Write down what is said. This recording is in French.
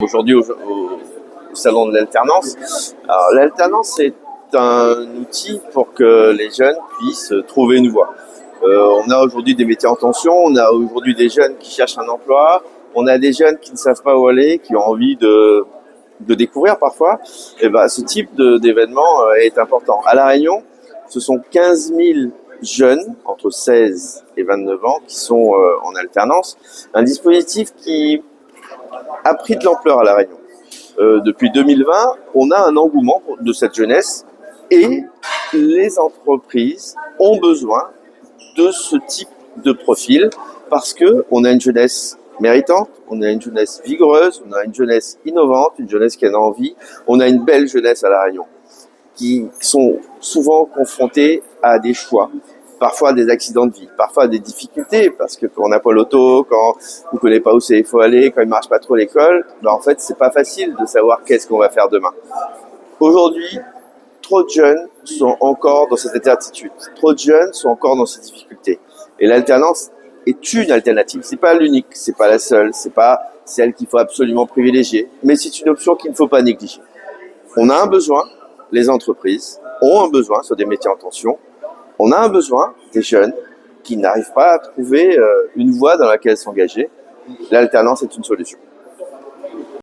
Aujourd'hui au salon de l'alternance. Alors l'alternance est un outil pour que les jeunes puissent trouver une voie. On a aujourd'hui des métiers en tension, on a aujourd'hui des jeunes qui cherchent un emploi, on a des jeunes qui ne savent pas où aller, qui ont envie de découvrir parfois. Et ben, ce type d'événement est important. À La Réunion, ce sont 15 000 jeunes entre 16 et 29 ans qui sont en alternance. Un dispositif qui a pris de l'ampleur à La Réunion. Depuis 2020, on a un engouement de cette jeunesse et les entreprises ont besoin de ce type de profil parce que on a une jeunesse méritante, on a une jeunesse vigoureuse, on a une jeunesse innovante, une jeunesse qui a envie, on a une belle jeunesse à La Réunion qui sont souvent confrontés à des choix, parfois à des accidents de vie, parfois à des difficultés, parce que quand on n'a pas l'auto, quand on ne connaît pas où il faut aller, quand il ne marche pas trop l'école, ben en fait, c'est pas facile de savoir qu'est-ce qu'on va faire demain. Aujourd'hui, trop de jeunes sont encore dans cette incertitude. Trop de jeunes sont encore dans ces difficultés. Et l'alternance est une alternative. C'est pas l'unique, c'est pas la seule, c'est pas celle qu'il faut absolument privilégier, mais c'est une option qu'il ne faut pas négliger. On a un besoin, les entreprises ont un besoin sur des métiers en tension. On a un besoin des jeunes qui n'arrivent pas à trouver une voie dans laquelle s'engager. L'alternance est une solution.